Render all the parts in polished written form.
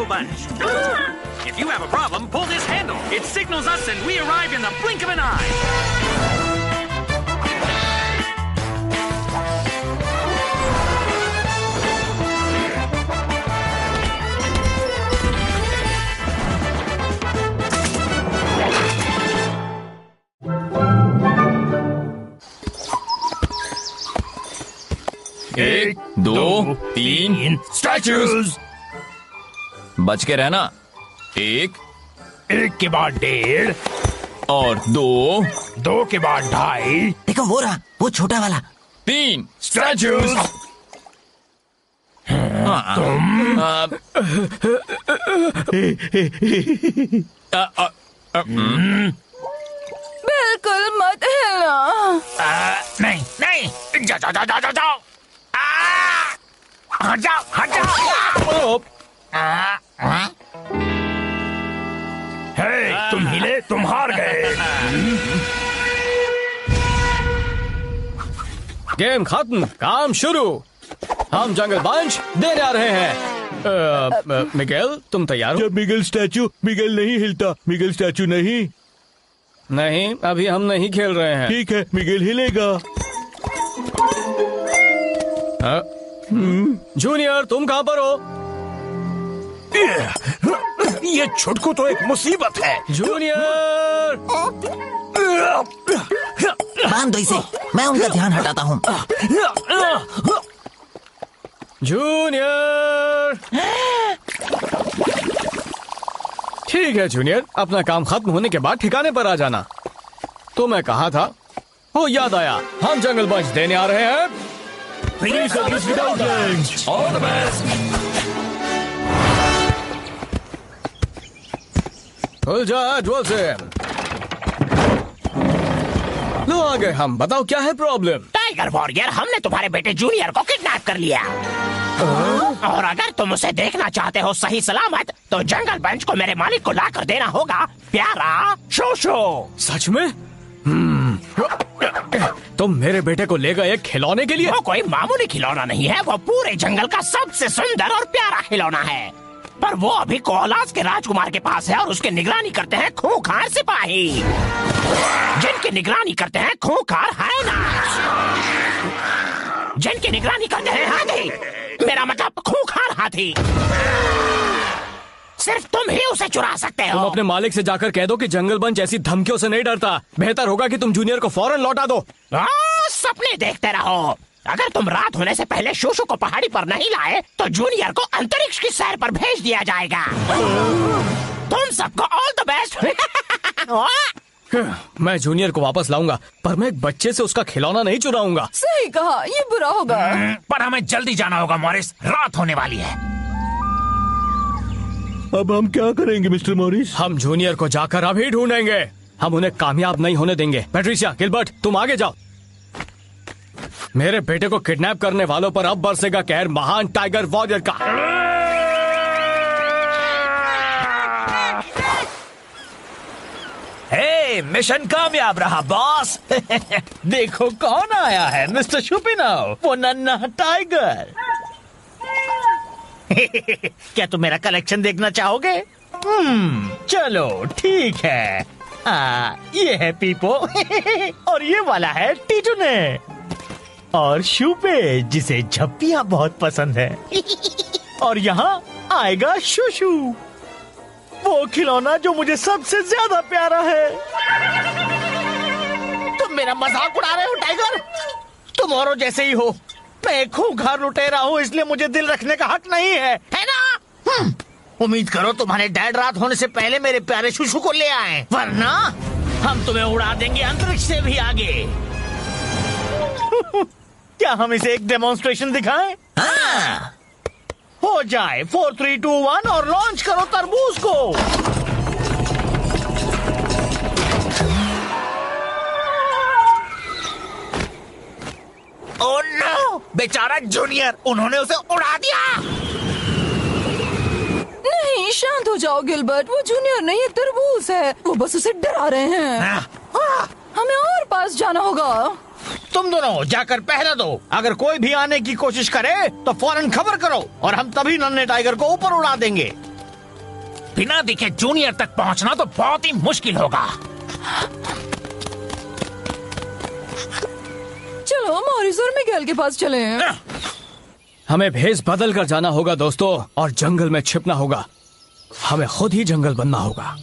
Jungle Bunch. If you have a problem, pull this handle. It signals us and we arrive in the blink of an eye. एक, दो, तीन, statues. बच के रहना। एक के बाद 1.5 और 2 के बाद 2.5। देखो वो रहा, वो छोटा वाला। 3 स्टैचूज। बिल्कुल मत हिलना। नहीं, जाओ। हट जाओ। हे, तुम हिले, तुम हार गए। गेम खत्म, काम शुरू। हम जंगल बंच देने आ रहे हैं। मिगेल, तुम तैयार हो? जब मिगेल नहीं हिलता। मिगेल स्टैचू नहीं। नहीं, अभी हम नहीं खेल रहे हैं। ठीक है, मिगेल हिलेगा। जूनियर, तुम कहाँ पर हो? ये छुटकू तो एक मुसीबत है। जूनियर, बांध दो इसे, मैं उनका ध्यान हटाता हूँ। जूनियर। ठीक है जूनियर, अपना काम खत्म होने के बाद ठिकाने पर आ जाना। तो मैं कहा था, वो याद आया, हम जंगल बंच देने आ रहे हैं। All the best. खुल जा जोसेफ। लो आ गए हम, बताओ क्या है प्रॉब्लम? टाइगर वॉरियर, हमने तुम्हारे बेटे जूनियर को किडनैप कर लिया। और अगर तुम उसे देखना चाहते हो सही सलामत, तो जंगल बंच को मेरे मालिक को ला कर देना होगा, प्यारा शोशो। सच में? तुम मेरे बेटे को ले गए एक खिलौने के लिए? वो कोई मामूली खिलौना नहीं है, वो पूरे जंगल का सबसे सुंदर और प्यारा खिलौना है। पर वो अभी कोलास के राजकुमार के पास है और उसकी निगरानी करते हैं खूंखार सिपाही, जिनकी निगरानी करते हैं खूंखार हायना, जिनकी निगरानी करते हैं हाथी, मेरा मतलब खूंखार हाथी। सिर्फ तुम ही उसे चुरा सकते हो। तुम अपने मालिक से जाकर कह दो कि जंगल बंच ऐसी धमकियों से नहीं डरता। बेहतर होगा कि तुम जूनियर को फौरन लौटा दो। सपने देखते रहो। अगर तुम रात होने से पहले शोशो को पहाड़ी पर नहीं लाए, तो जूनियर को अंतरिक्ष की सैर पर भेज दिया जाएगा। तुम सबको ऑल द बेस्ट। मैं जूनियर को वापस लाऊंगा, पर मैं एक बच्चे से उसका खिलौना नहीं चुराऊंगा। सही कहा, ये बुरा होगा। पर हमें जल्दी जाना होगा मॉरिस, रात होने वाली है। अब हम क्या करेंगे मिस्टर मॉरिस? हम जूनियर को जाकर अभी ढूंढेंगे। हम उन्हें कामयाब नहीं होने देंगे। पैट्रिशिया, गिलबर्ट, तुम आगे जाओ। मेरे बेटे को किडनैप करने वालों पर अब बरसेगा कहर महान टाइगर वॉरियर का। हे, मिशन कामयाब रहा बॉस। देखो कौन आया है, मिस्टर शुपिनो, वो नन्हा टाइगर। क्या तुम मेरा कलेक्शन देखना चाहोगे? चलो ठीक है। ये है पीपो और ये वाला है टीटूने और शूपे, जिसे झप्पियां बहुत पसंद है। और यहाँ आएगा शूशू, वो खिलौना जो मुझे सबसे ज्यादा प्यारा है। तुम मेरा मजाक उड़ा रहे हो टाइगर? तुम औरों जैसे ही हो। मैं एक खूंखार लुटेरा हूँ, इसलिए मुझे दिल रखने का हक नहीं है ना? उम्मीद करो तुम्हारे डैड रात होने से पहले मेरे प्यारे शूशू को ले आए, वरना हम तुम्हें उड़ा देंगे अंतरिक्ष से भी आगे। क्या हम इसे एक डेमोन्स्ट्रेशन दिखाएं? हाँ। हो जाए 4, 3, 2, 1 और लॉन्च करो तरबूज को। ओह नो, बेचारा जूनियर, उन्होंने उसे उड़ा दिया। नहीं, शांत हो जाओ गिलबर्ट, वो जूनियर नहीं है, तरबूज है। वो बस उसे डरा रहे हैं। हमें और पास जाना होगा। तुम दोनों जाकर पहरा दो। अगर कोई भी आने की कोशिश करे तो फौरन खबर करो और हम तभी नन्हे टाइगर को ऊपर उड़ा देंगे। बिना दिखे जूनियर तक पहुंचना तो बहुत ही मुश्किल होगा। चलो मॉरिस और मिगेल के पास चले हैं। हमें भेस बदल कर जाना होगा दोस्तों, और जंगल में छिपना होगा। हमें खुद ही जंगल बनना होगा।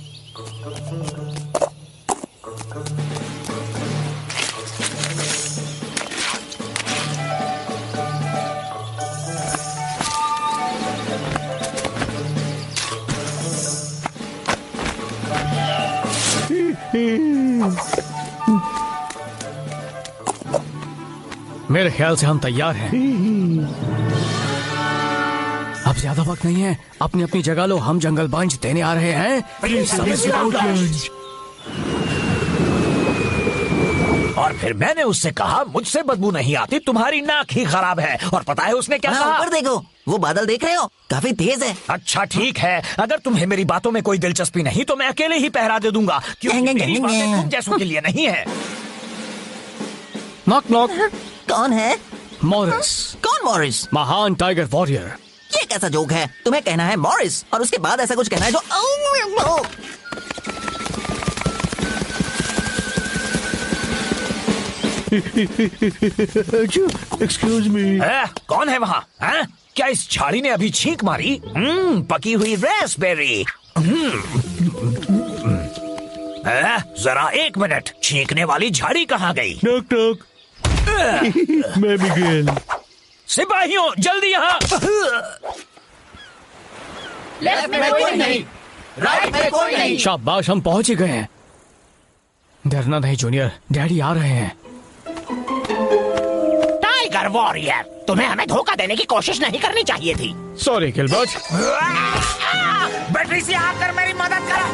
मेरे ख्याल से हम तैयार हैं। अब ज्यादा वक्त नहीं है, अपनी अपनी जगह लो, हम जंगल बंच देने आ रहे हैं। और फिर मैंने उससे कहा मुझसे बदबू नहीं आती, तुम्हारी नाक ही खराब है। और पता है उसने क्या कहा? ऊपर देखो, वो बादल देख रहे हो, काफी तेज है। अच्छा ठीक है, अगर तुम्हें मेरी बातों में कोई दिलचस्पी नहीं तो मैं अकेले ही पहरा दे दूंगा, क्योंकि मेरी बातें तुम जैसों के लिए नहीं है। Knock knock. कौन है? मॉरिस। कौन मॉरिस? महान टाइगर वॉरियर। ये कैसा जोक है? तुम्हें कहना है मॉरिस और उसके बाद ऐसा कुछ कहना है जो एक्सक्यूज मी। कौन है वहाँ? क्या इस झाड़ी ने अभी छींक मारी? पकी हुई रेसबेरी। जरा एक मिनट, छींकने वाली झाड़ी कहाँ गई? Knock knock. मैं मिगेल। सिपाहियों जल्दी यहाँ। लेफ्ट में कोई नहीं, राइट में कोई नहीं। शाबाश, हम पहुंच ही गए हैं। डरना नहीं जूनियर, डैडी आ रहे हैं। टाइगर वॉरियर, तुम्हें हमें धोखा देने की कोशिश नहीं करनी चाहिए थी। Sorry Gilbert. बैटरी से आकर मेरी मदद करो।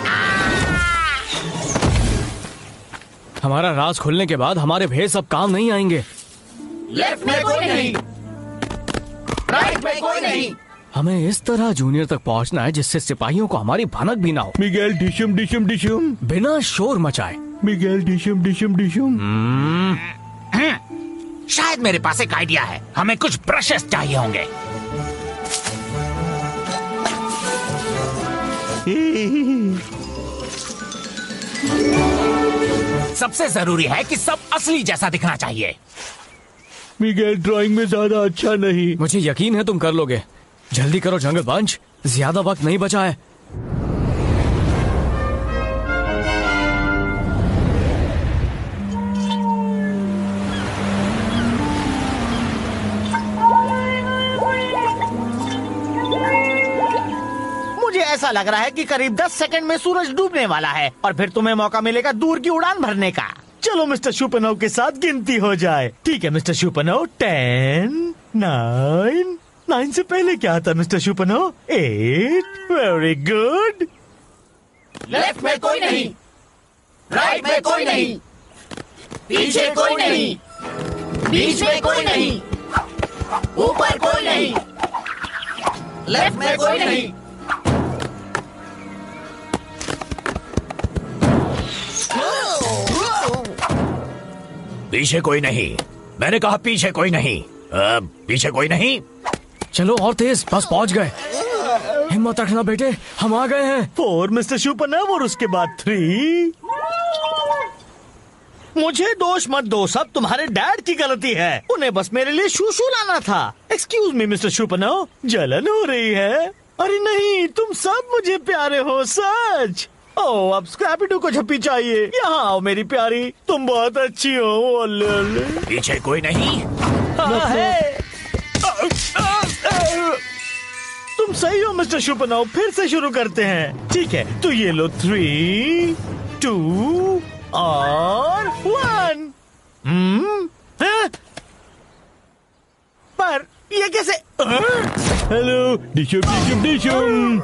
हमारा राज खुलने के बाद हमारे भेस अब काम नहीं आएंगे। लेफ्ट में कोई नहीं, राइट में कोई नहीं। हमें इस तरह जूनियर तक पहुंचना है जिससे सिपाहियों को हमारी भनक भी ना हो। मिगेल डिशम डिशम डिशम। बिना शोर मचाए। मिगेल डिशम डिशम डिशम। शायद मेरे पास एक आइडिया है। हमें कुछ ब्रशेस चाहिए होंगे। सबसे जरूरी है कि सब असली जैसा दिखना चाहिए। मिगेल ड्राइंग में ज्यादा अच्छा नहीं। मुझे यकीन है तुम कर लोगे। जल्दी करो जंगल बंच, ज्यादा वक्त नहीं बचा है। मुझे ऐसा लग रहा है कि करीब 10 सेकंड में सूरज डूबने वाला है, और फिर तुम्हें मौका मिलेगा दूर की उड़ान भरने का। चलो मिस्टर शुपनोव के साथ गिनती हो जाए। ठीक है मिस्टर शुपनोव। 10, 9 से पहले क्या था मिस्टर शुपनोव? 8। Very good. लेफ्ट में कोई नहीं, राइट में कोई नहीं, पीछे कोई नहीं, बीच में कोई नहीं, ऊपर कोई नहीं, लेफ्ट में कोई नहीं। पीछे कोई नहीं। मैंने कहा पीछे कोई नहीं। पीछे कोई नहीं। चलो और तेज, बस पहुंच गए। हिम्मत रखना बेटे, हम आ गए हैं। 4 मिस्टर शुपनोव, और उसके बाद 3। मुझे दोष मत दो, सब तुम्हारे डैड की गलती है। उन्हें बस मेरे लिए शूशू लाना था। एक्सक्यूज मी मिस्टर शुपनोव, जलन हो रही है? अरे नहीं, तुम सब मुझे प्यारे हो, सच। ओह, अब स्क्रैपी-डू को झप्पी चाहिए। यहाँ आओ मेरी प्यारी, तुम बहुत अच्छी हो। ओले। पीछे कोई नहीं। है। तुम सही हो मिस्टर शुपनोव, फिर से शुरू करते हैं। ठीक है, तो ये लो 3, 2 और 1। पर ये कैसे? हेलो डिशम डिशम डिशम।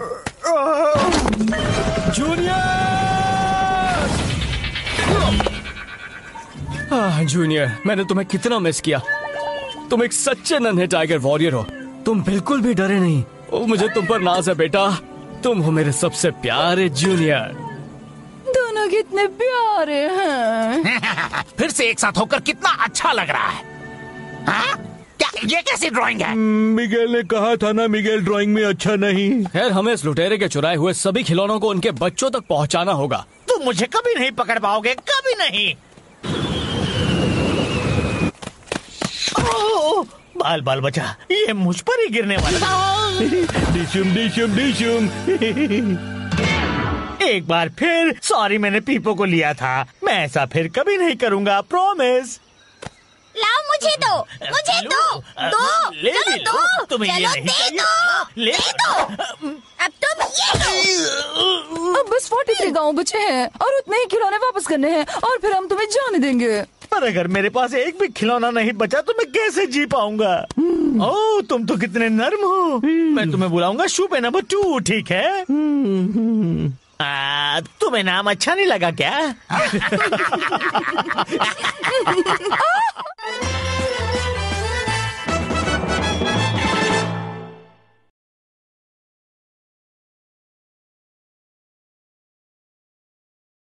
जूनियर, मैंने तुम्हें कितना मिस किया। तुम एक सच्चे नन्हे टाइगर वॉरियर हो। तुम बिल्कुल भी डरे नहीं। ओ, मुझे तुम पर नाज है बेटा। तुम हो मेरे सबसे प्यारे जूनियर। दोनों कितने प्यारे हैं। फिर से एक साथ होकर कितना अच्छा लग रहा है। हाँ? क्या ये कैसी ड्राइंग है? मिगेल ने कहा था ना, मिगेल ड्राइंग में अच्छा नहीं। खैर, हमें इस लुटेरे के चुराए हुए सभी खिलौनों को उनके बच्चों तक पहुंचाना होगा। तुम मुझे कभी नहीं पकड़ पाओगे, कभी नहीं। ओह, बाल बाल बचा, ये मुझ पर ही गिरने वाला था। डिशुम डिशुम डिशुम। एक बार फिर सॉरी, मैंने पीपो को लिया था। मैं ऐसा फिर कभी नहीं करूंगा, प्रॉमिस। लाओ, मुझे दो, मुझे दो, दो, ले चलो भी लो, दो, तुम्हें ये चलो नहीं दे चाहिए? दो, ले दे दो। अब तुम ये दो। अब बस 43 गाँव बचे हैं और उतने ही खिलौने वापस करने हैं और फिर हम तुम्हें जाने देंगे। पर अगर मेरे पास एक भी खिलौना नहीं बचा तो मैं कैसे जी पाऊंगा? ओह, तुम तो कितने नर्म हो। मैं तुम्हें बुलाऊंगा शुपे नंबर 2, ठीक है? तुम्हें नाम अच्छा नहीं लगा क्या?